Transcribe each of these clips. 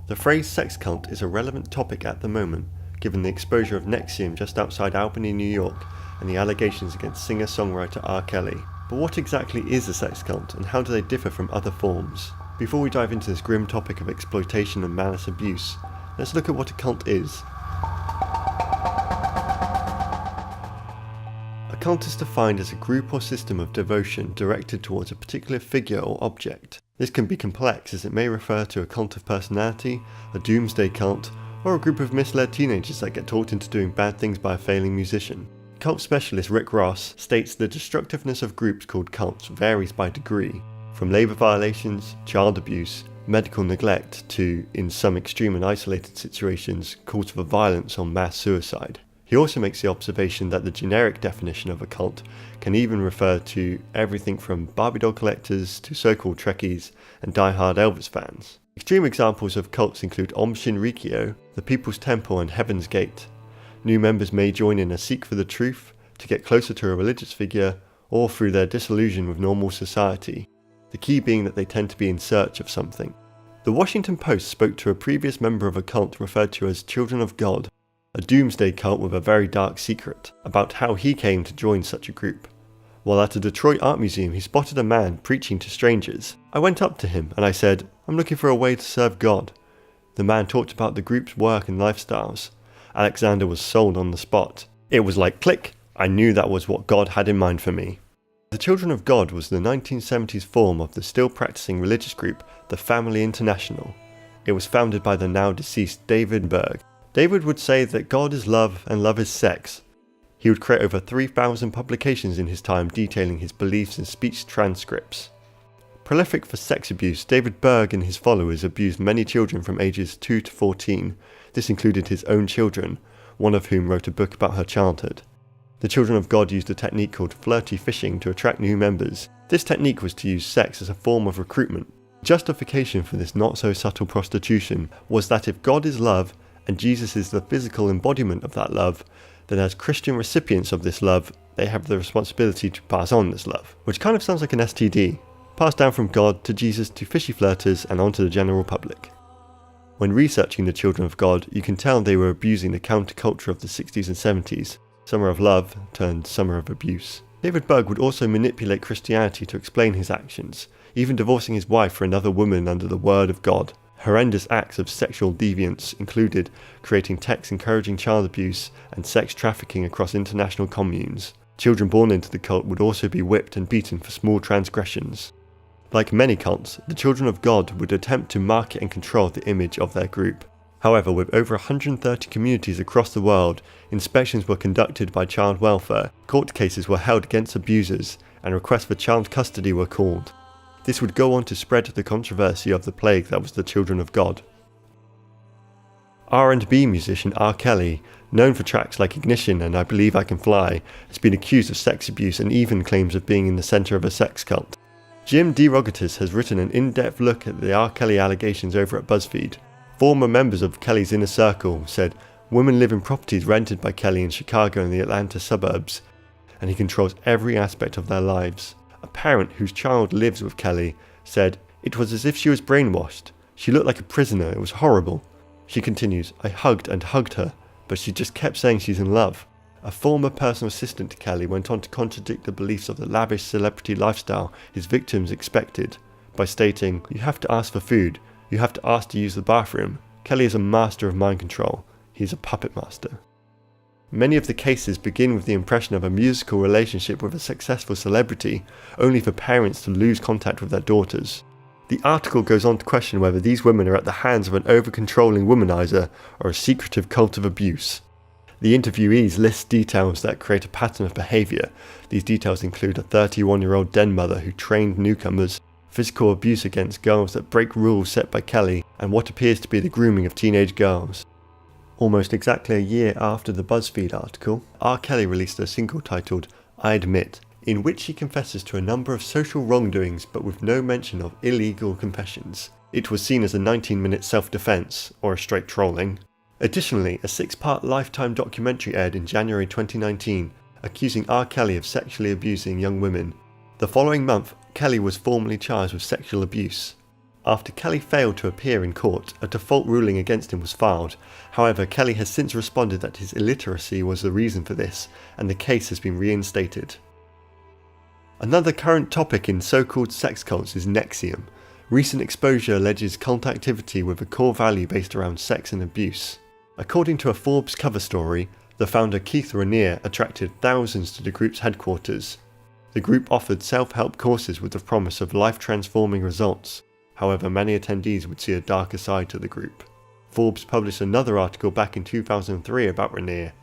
The phrase sex cult is a relevant topic at the moment, given the exposure of NXIVM just outside Albany, New York, and the allegations against singer-songwriter R. Kelly. But what exactly is a sex cult, and how do they differ from other forms? Before we dive into this grim topic of exploitation and malice abuse, let's look at what a cult is. A cult is defined as a group or system of devotion directed towards a particular figure or object. This can be complex, as it may refer to a cult of personality, a doomsday cult, or a group of misled teenagers that get talked into doing bad things by a failing musician. Cult specialist Rick Ross states the destructiveness of groups called cults varies by degree, from labour violations, child abuse, medical neglect to, in some extreme and isolated situations, calls for violence or mass suicide. He also makes the observation that the generic definition of a cult can even refer to everything from Barbie doll collectors to so-called Trekkies and die-hard Elvis fans. Extreme examples of cults include Om Shinrikyo, the People's Temple and Heaven's Gate. New members may join in a seek for the truth, to get closer to a religious figure, or through their disillusion with normal society, the key being that they tend to be in search of something. The Washington Post spoke to a previous member of a cult referred to as Children of God, a doomsday cult with a very dark secret, about how he came to join such a group. While at a Detroit art museum, he spotted a man preaching to strangers. I went up to him and I said, "I'm looking for a way to serve God." The man talked about the group's work and lifestyles. Alexander was sold on the spot. It was like click, I knew that was what God had in mind for me. The Children of God was the 1970s form of the still practicing religious group, the Family International. It was founded by the now deceased David Berg. David would say that God is love and love is sex. He would create over 3,000 publications in his time detailing his beliefs in speech transcripts. Prolific for sex abuse, David Berg and his followers abused many children from ages 2 to 14. This included his own children, one of whom wrote a book about her childhood. The Children of God used a technique called flirty fishing to attract new members. This technique was to use sex as a form of recruitment. Justification for this not so subtle prostitution was that if God is love, and Jesus is the physical embodiment of that love, then as Christian recipients of this love, they have the responsibility to pass on this love. Which kind of sounds like an STD, passed down from God to Jesus to fishy flirters and onto the general public. When researching the Children of God, you can tell they were abusing the counterculture of the 60s and 70s, summer of love turned summer of abuse. David Berg would also manipulate Christianity to explain his actions, even divorcing his wife for another woman under the word of God. Horrendous acts of sexual deviance included creating texts encouraging child abuse and sex trafficking across international communes. Children born into the cult would also be whipped and beaten for small transgressions. Like many cults, the Children of God would attempt to market and control the image of their group. However, with over 130 communities across the world, inspections were conducted by child welfare, court cases were held against abusers, and requests for child custody were called. This would go on to spread the controversy of the plague that was the Children of God. R&B musician R. Kelly, known for tracks like Ignition and I Believe I Can Fly, has been accused of sex abuse and even claims of being in the centre of a sex cult. Jim DeRogatis has written an in-depth look at the R. Kelly allegations over at BuzzFeed. Former members of Kelly's inner circle said women live in properties rented by Kelly in Chicago and the Atlanta suburbs, and he controls every aspect of their lives. A parent whose child lives with Kelly said, "It was as if she was brainwashed. She looked like a prisoner, it was horrible." She continues, "I hugged and hugged her, but she just kept saying she's in love." A former personal assistant to Kelly went on to contradict the beliefs of the lavish celebrity lifestyle his victims expected, by stating, "You have to ask for food, you have to ask to use the bathroom. Kelly is a master of mind control. He's a puppet master." Many of the cases begin with the impression of a musical relationship with a successful celebrity, only for parents to lose contact with their daughters. The article goes on to question whether these women are at the hands of an over-controlling womanizer or a secretive cult of abuse. The interviewees list details that create a pattern of behaviour. These details include a 31-year-old den mother who trained newcomers, physical abuse against girls that break rules set by Kelly, and what appears to be the grooming of teenage girls. Almost exactly a year after the BuzzFeed article, R. Kelly released a single titled I Admit, in which he confesses to a number of social wrongdoings but with no mention of illegal confessions. It was seen as a 19-minute self-defense, or a straight trolling. Additionally, a 6-part Lifetime documentary aired in January 2019, accusing R. Kelly of sexually abusing young women. The following month, Kelly was formally charged with sexual abuse. After Kelly failed to appear in court, a default ruling against him was filed. However, Kelly has since responded that his illiteracy was the reason for this, and the case has been reinstated. Another current topic in so-called sex cults is NXIVM. Recent exposure alleges cult activity with a core value based around sex and abuse. According to a Forbes cover story, the founder Keith Raniere attracted thousands to the group's headquarters. The group offered self-help courses with the promise of life-transforming results. However, many attendees would see a darker side to the group. Forbes published another article back in 2003 about Raniere,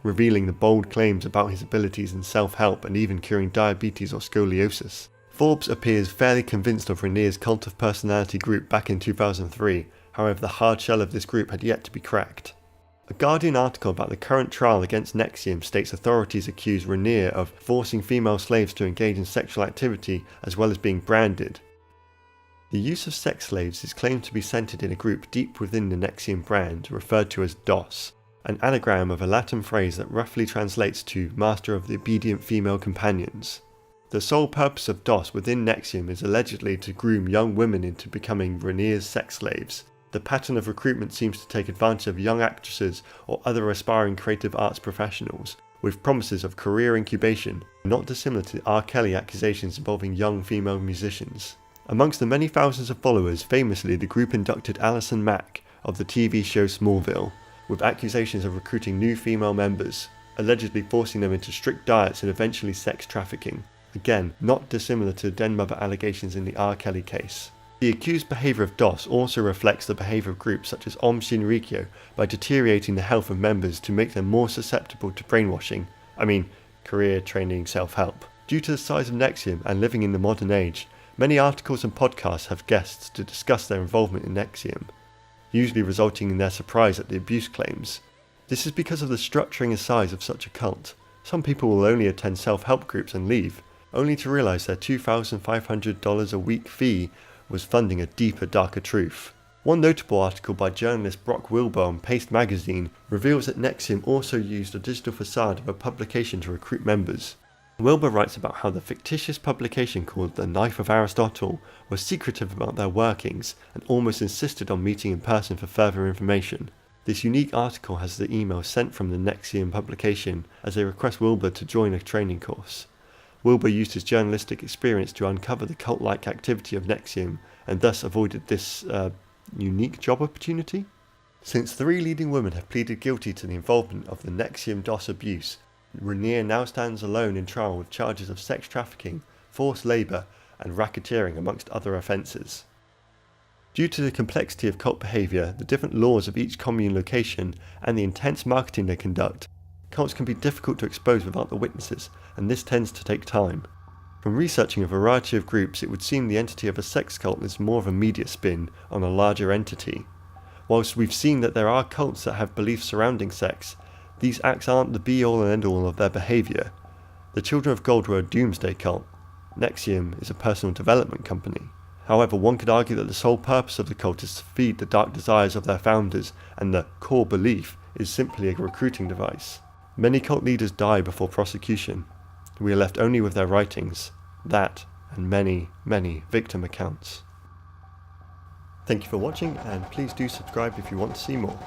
revealing the bold claims about his abilities in self-help and even curing diabetes or scoliosis. Forbes appears fairly convinced of Raniere's cult of personality group back in 2003, however the hard shell of this group had yet to be cracked. A Guardian article about the current trial against NXIVM states authorities accuse Raniere of forcing female slaves to engage in sexual activity as well as being branded. The use of sex slaves is claimed to be centered in a group deep within the NXIVM brand referred to as DOS, an anagram of a Latin phrase that roughly translates to Master of the Obedient Female Companions. The sole purpose of DOS within NXIVM is allegedly to groom young women into becoming Raniere's sex slaves. The pattern of recruitment seems to take advantage of young actresses or other aspiring creative arts professionals, with promises of career incubation, not dissimilar to R. Kelly accusations involving young female musicians. Amongst the many thousands of followers, famously the group inducted Alison Mack of the TV show Smallville, with accusations of recruiting new female members, allegedly forcing them into strict diets and eventually sex trafficking. Again, not dissimilar to den mother allegations in the R. Kelly case. The accused behaviour of DOS also reflects the behaviour of groups such as Om Shinrikyo by deteriorating the health of members to make them more susceptible to brainwashing, career training self-help. Due to the size of NXIVM and living in the modern age, many articles and podcasts have guests to discuss their involvement in NXIVM, usually resulting in their surprise at the abuse claims. This is because of the structuring and size of such a cult. Some people will only attend self-help groups and leave, only to realise their $2,500 a week fee was funding a deeper, darker truth. One notable article by journalist Brock Wilbur on Paste magazine reveals that NXIVM also used a digital facade of a publication to recruit members. Wilbur writes about how the fictitious publication called The Knife of Aristotle was secretive about their workings and almost insisted on meeting in person for further information. This unique article has the email sent from the NXIVM publication as they request Wilbur to join a training course. Wilbur used his journalistic experience to uncover the cult-like activity of NXIVM and thus avoided this unique job opportunity. Since 3 leading women have pleaded guilty to the involvement of the NXIVM DOS abuse, Raniere now stands alone in trial with charges of sex trafficking, forced labour and racketeering amongst other offences. Due to the complexity of cult behaviour, the different laws of each commune location and the intense marketing they conduct, cults can be difficult to expose without the witnesses, and this tends to take time. From researching a variety of groups, it would seem the entity of a sex cult is more of a media spin on a larger entity. Whilst we've seen that there are cults that have beliefs surrounding sex, these acts aren't the be-all and end-all of their behaviour. The Children of Gold were a doomsday cult. NXIVM is a personal development company. However, one could argue that the sole purpose of the cult is to feed the dark desires of their founders, and the core belief is simply a recruiting device. Many cult leaders die before prosecution. We are left only with their writings, that and many, many victim accounts. Thank you for watching, and please do subscribe if you want to see more.